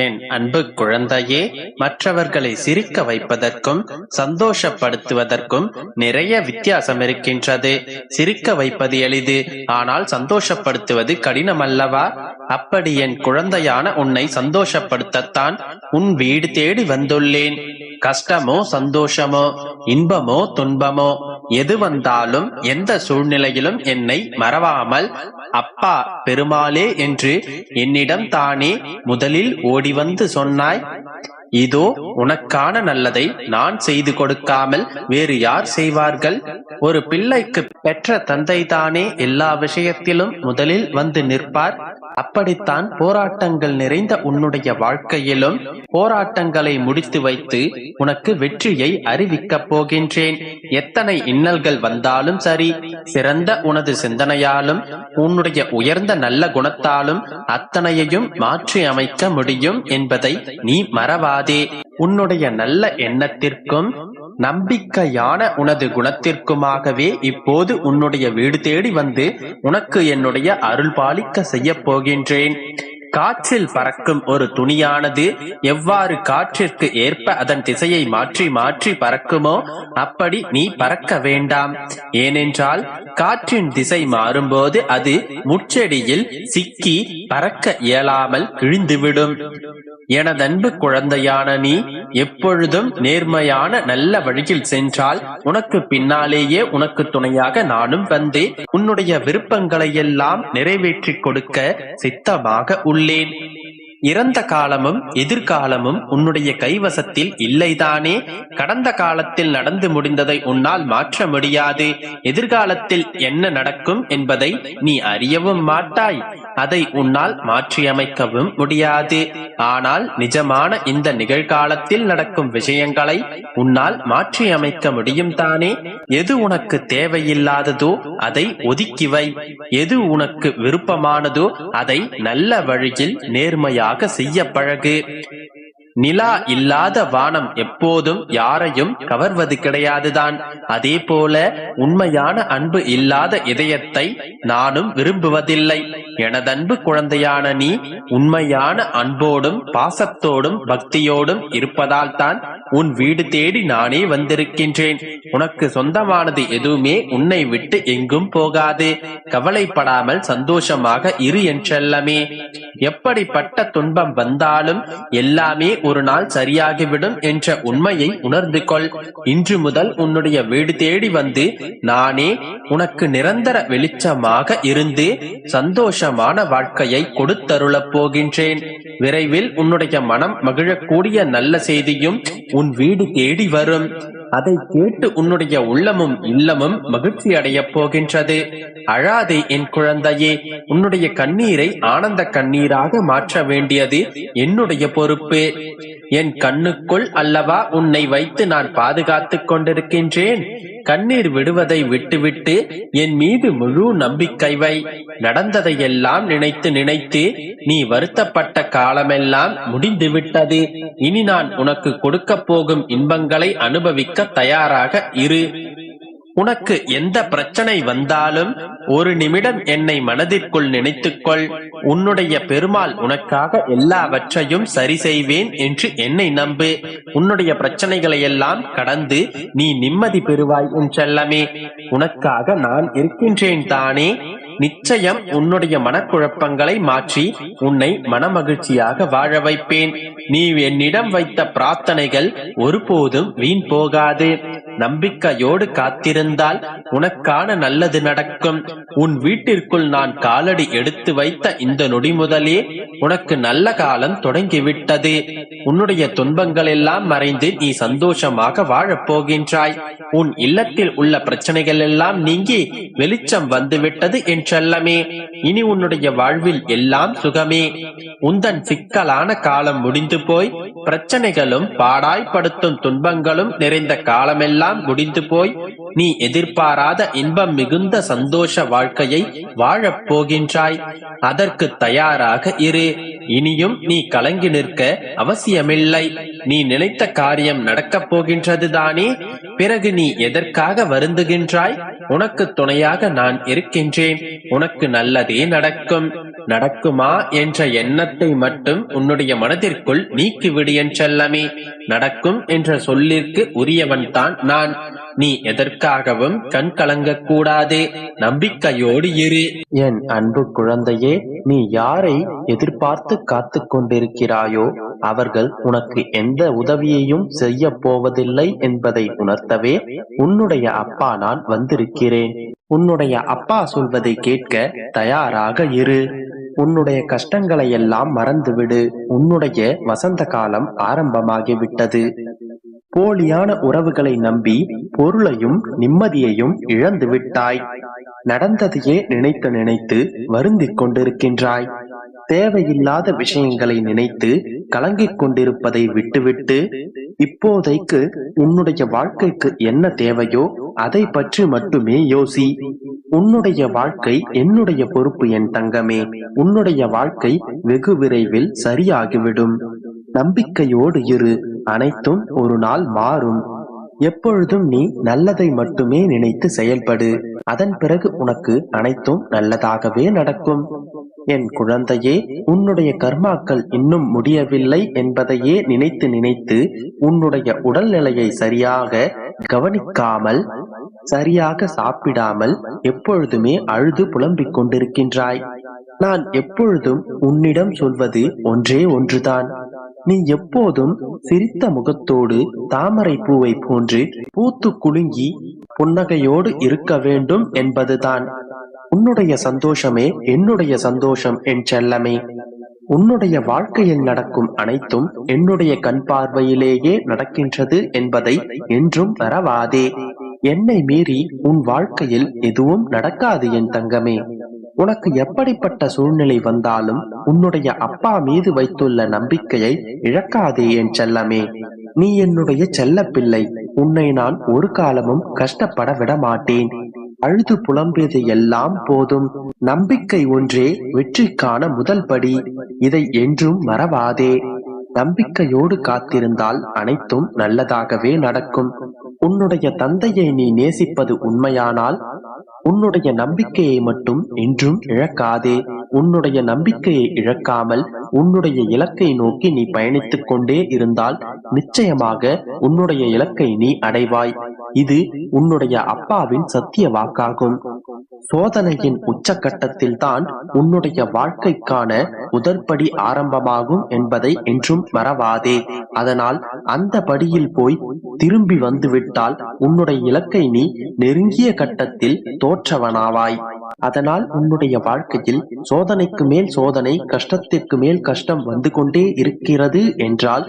என் அன்பு குழந்தையே, மற்றவர்களை சிரிக்க வைப்பதற்கும் சந்தோஷப்படுத்துவதற்கும் நிறைய வித்தியாசம் இருக்கின்றது. சிரிக்க வைப்பது எளிது, ஆனால் சந்தோஷப்படுத்துவது கடினம் அல்லவா? அப்படி என் குழந்தையான உன்னை சந்தோஷப்படுத்தத்தான் உன் வீடு தேடி வந்துள்ளேன். கஷ்டமோ சந்தோஷமோ, இன்பமோ துன்பமோ, எது வந்தாலும் எந்த சூழ்நிலையிலும் என்னை மறவாமல் அப்பா பெருமாளே என்று என்னிடம் தானே முதலில் ஓடி வந்து சொன்னாய். இதோ உனக்கான நல்லதை நான் செய்து கொடுக்காமல் வேறு யார் செய்வார்கள்? ஒரு பிள்ளைக்கு பெற்ற தந்தை தானே எல்லா விஷயத்திலும் முதலில் வந்து நிற்பார். அப்படித்தான் போராட்டங்கள் நிறைந்த உன்னுடைய வாழ்க்கையிலும் போராட்டங்களை முடித்து வைத்து உனக்கு வெற்றியை அறிவிக்கப் போகின்றேன். எத்தனை இன்னல்கள் வந்தாலும் சரி, சிறந்த உனது சிந்தனையாலும் உன்னுடைய உயர்ந்த நல்ல குணத்தாலும் அத்தனையையும் மாற்றி அமைக்க முடியும் என்பதை நீ மறவாதே. உன்னுடைய நல்ல எண்ணத்திற்கும் நம்பிக்கையான உனது குணத்திற்குமாகவே இப்போது உன்னுடைய வீடு தேடி வந்து உனக்கு என்னுடைய அருள் பாலிக்க செய்ய போகின்றேன். காற்றில் பறக்கும் ஒரு துணியானது எவ்வாறு காற்றிற்கு ஏற்ப அதன் திசையை மாற்றி மாற்றி பறக்குமோ அப்படி நீ பறக்க வேண்டாம். ஏனென்றால் காற்றின் திசை மாறும்போது அது முட்செடியில் சிக்கி பறக்க இயலாமல் கிழிந்துவிடும். எனதன்பு குழந்தையான நீ எப்பொழுதும் நேர்மையான நல்ல வழியில் சென்றால் உனக்கு பின்னாலேயே உனக்கு துணையாக நானும் வந்து உன்னுடைய விருப்பங்களை எல்லாம் நிறைவேற்றி கொடுக்க சித்தமாக உள்ளேன். இறந்த காலமும் எதிர்காலமும் உன்னுடைய கைவசத்தில் இல்லைதானே? கடந்த காலத்தில் நடந்து முடிந்ததை உன்னால் மாற்ற முடியாது. எதிர்காலத்தில் என்ன நடக்கும் என்பதை நீ அறியவும் மாட்டாய். அதை உன்னால் மாற்றியமைக்கவும் முடியாது. ஆனால் நிஜமான இந்த நிகழ்காலத்தில் நடக்கும் விஷயங்களை உன்னால் மாற்றியமைக்க முடியும் தானே? எது உனக்கு தேவையில்லாததோ அதை ஒதுக்கி வை. எது உனக்கு விருப்பமானதோ அதை நல்ல வழியில் நேர்மையாக செய்ய பழகு. நிலா இல்லாத வானம் எப்போதும் யாரையும் கவர்வது கிடையாதுதான். அதே போல உண்மையான அன்பு இல்லாத இதயத்தை நானும் விரும்புவதில்லை. எனதன்பு குழந்தையான நீ உண்மையான அன்போடும் பாசத்தோடும் பக்தியோடும் இருப்பதால் தான் உன் வீடு தேடி நானே வந்திருக்கின்றேன். உனக்கு சொந்தமானது எதுவுமே உன்னை விட்டு எங்கும் போகாது. கவலைப்படாமல் சந்தோஷமாக இரு என் செல்லமே. எப்படிப்பட்ட துன்பம் வந்தாலும் எல்லாமே ஒரு நாள் சரியாகிவிடும் என்ற உண்மையை உணர்ந்து கொள். இன்று முதல் உன்னுடைய வீடு தேடி வந்து நானே உனக்கு நிரந்தர வெளிச்சமாக இருந்து சந்தோஷமான வாழ்க்கையை கொடுத்தருளப் போகின்றேன். விரைவில் உன்னுடைய மனம் மகிழக்கூடிய நல்ல செய்தியும் உன் வீடு தேடி வரும். அதை கேட்டு உன்னுடைய உள்ளமும் இல்லமும் மகிழ்ச்சி அடைய போகின்றது. அழாதே என் குழந்தையே. உன்னுடைய கண்ணீரை ஆனந்த கண்ணீராக மாற்ற வேண்டியது என்னுடைய பொறுப்பு. என் கண்ணுக்குள் அல்லவா உன்னை வைத்து நான் பாதுகாத்துக் கொண்டிருக்கின்றேன். கண்ணீர் விடுவதை விட்டுவிட்டு என் மீது முழு நம்பிக்கை வை. நடந்ததையெல்லாம் நினைத்து நினைத்து நீ வருத்தப்பட்ட காலமெல்லாம் முடிந்துவிட்டது. இனி நான் உனக்கு கொடுக்க போகும் இன்பங்களை அனுபவிக்க தயாராக இரு. உனக்கு எந்த பிரச்சனை வந்தாலும் ஒரு நிமிடம் என்னை மனதிற்குள் நினைத்துக்கொள். உன்னுடைய பெருமாள் உனக்காக எல்லாவற்றையும் சரி செய்வேன் என்று என்னை நம்பு. உன்னுடைய பிரச்சனைகளை எல்லாம் கடந்து நீ நிம்மதி பெறுவாய் என் செல்லமே. உனக்காக நான் இருக்கின்றேன் தானே. நிச்சயம் உன்னுடைய மனக்குழப்பங்களை மாற்றி உன்னை மனமகிழ்ச்சியாக வாழ வைப்பேன். நீ என்னிடம் வைத்த பிரார்த்தனைகள் ஒருபோதும் வீண் போகாது. நம்பிக்கையோடு காத்திருந்தால் உனக்கான நல்லது நடக்கும். உன் வீட்டிற்குள் நான் காலடி எடுத்து வைத்த இந்த நொடி முதலே உனக்கு நல்ல காலம் தொடங்கிவிட்டது. உன்னுடைய துன்பங்கள் எல்லாம் மறைந்து நீ சந்தோஷமாக வாழப் போகின்றாய். உன் இல்லத்தில் உள்ள பிரச்சனைகள் எல்லாம் நீங்கி வெளிச்சம் வந்துவிட்டது என்றல்லமே. இனி உன்னுடைய வாழ்வில் எல்லாம் சுகமே. உந்தன் சிக்கலான காலம் முடிந்து போய் பிரச்சனைகளும் பாடாய்படுத்தும் துன்பங்களும் நிறைந்த காலமெல்லாம் முடிந்து போய் நீ எதிர்பாராத இன்பம் மிகுந்த சந்தோஷ வாழ்க்கையை வாழப் போகின்றாய். அதற்கு தயாராக இரு. இனியும் நீ கலங்கி நிற்க அவசியமில்லை. நீ நினைத்த காரியம் நடக்கப் போகின்றது தானே. பிறகு நீ எதற்காக வருந்துகின்றாய்? உனக்கு துணையாக நான் இருக்கின்றேன். உனக்கு நல்லதே நடக்கும். நடக்குமா என்ற எண்ணத்தை மட்டும் உன்னுடைய மனதிற்குள் நீக்கிவிடு என் செல்லமே. நடக்கும் என்ற சொல்லிற்கு உரியவன்தான் நான். நீ எதற்காகவும் கண் கலங்கக் கூடாது. நம்பிக்கையோடு இரு. என் அன்பு குழந்தையே, நீ யாரை எதிர்பார்த்து காத்து கொண்டிருக்கிறாயோ அவர்கள் உனக்கு எந்த உதவியையும் செய்ய போவதில்லை என்பதை உணர்த்தவே உன்னுடைய அப்பா நான் வந்திருக்கிறேன். உன்னுடைய அப்பா சொல்வதை கேட்க தயாராக இரு. உன்னுடைய கஷ்டங்களை எல்லாம் மறந்துவிடு. உன்னுடைய வசந்த காலம் ஆரம்பமாகிவிட்டது. போலியான உறவுகளை நம்பி பொருளையும் நிம்மதியையும் இழந்து விட்டாய். நடந்ததையே நினைத்து நினைத்து வருந்திக் கொண்டிருக்கின்றாய். தேவையில்லாத விஷயங்களை நினைத்து கலங்கிக் கொண்டிருப்பதை விட்டுவிட்டு இப்போதைக்கு உன்னுடைய வாழ்க்கைக்கு என்ன தேவையோ அதை பற்றி மட்டுமே யோசி. உன்னுடைய வாழ்க்கை என்னுடைய பொறுப்பு என் தங்கமே. உன்னுடைய வாழ்க்கை வெகு விரைவில் சரியாகிவிடும். நம்பிக்கையோடு இரு. அனைத்தும் ஒரு நாள் மாறும். எப்பொழுதும் நீ நல்லதை மட்டுமே நினைத்து செயல்படு. அதன் பிறகு உனக்கு அனைத்தும் நல்லதாகவே நடக்கும். என் குழந்தையே, உன்னுடைய கர்மாக்கள் இன்னும் முடியவில்லை என்பதையே நினைத்து நினைத்து உன்னுடைய உடல்நிலையை சரியாக கவனிக்காமல், சரியாக சாப்பிடாமல் எப்பொழுதுமே அழுது புலம்பிக் கொண்டிருக்கின்றாய். நான் எப்பொழுதும் உன்னிடம் சொல்வது ஒன்றே ஒன்றுதான். நீ எப்போதும் சிரித்த முகத்தோடு தாமரை பூவை போன்று பூத்து குலுங்கி புன்னகையோடு இருக்க வேண்டும் என்பதுதான். உன்னுடைய சந்தோஷமே என்னுடைய சந்தோஷம் என் செல்லமே. உன்னுடைய வாழ்க்கையில் நடக்கும் அனைத்தும் என்னுடைய கண் பார்வையிலேயே நடக்கின்றது என்பதை என்றும் மறவாதே. என்னை மீறி உன் வாழ்க்கையில் எதுவும் நடக்காது என் தங்கமே. உனக்கு எப்படிப்பட்ட சூழ்நிலை வந்தாலும் உன்னுடைய அப்பா மீது வைத்துள்ள நம்பிக்கையை இழக்காதே என் செல்லமே. நீ என்னுடைய செல்ல பிள்ளை. உன்னை நான் ஒரு காலமும் கஷ்டப்பட விட மாட்டேன். அழுது புலம்பியது எல்லாம் போதும். நம்பிக்கை ஒன்றே வெற்றிக்கான முதல் படி. இதை என்றும் மறவாதே. நம்பிக்கையோடு காத்திருந்தால் அனைத்தும் நல்லதாகவே நடக்கும். உன்னுடைய தந்தையை நீ நேசிப்பது உண்மையானால் உன்னுடைய நம்பிக்கையை மட்டும் என்றும் இழக்காதே. உன்னுடைய நம்பிக்கையை இழக்காமல் உன்னுடைய இலக்கை நோக்கி நீ பயணித்துக் கொண்டே இருந்தால் நிச்சயமாக உன்னுடைய இலக்கை நீ அடைவாய். இது உன்னுடைய அப்பாவின் சத்திய வாக்காகும். சோதனையின் உச்சகட்டத்தில் தான் உன்னுடைய வாழ்க்கைக்கான முதற்படி ஆரம்பமாகும் என்பதை என்றும் மறவாதே. அதனால் அந்த படியில் போய் திரும்பி வந்துவிட்டால் உன்னுடைய இலக்கை நீ நெருங்கிய கட்டத்தில் தோற்றவனாவாய். அதனால் உன்னுடைய வாழ்க்கையில் சோதனைக்கு மேல் சோதனை, கஷ்டத்திற்கு மேல் கஷ்டம் வந்து கொண்டே இருக்கிறது என்றால்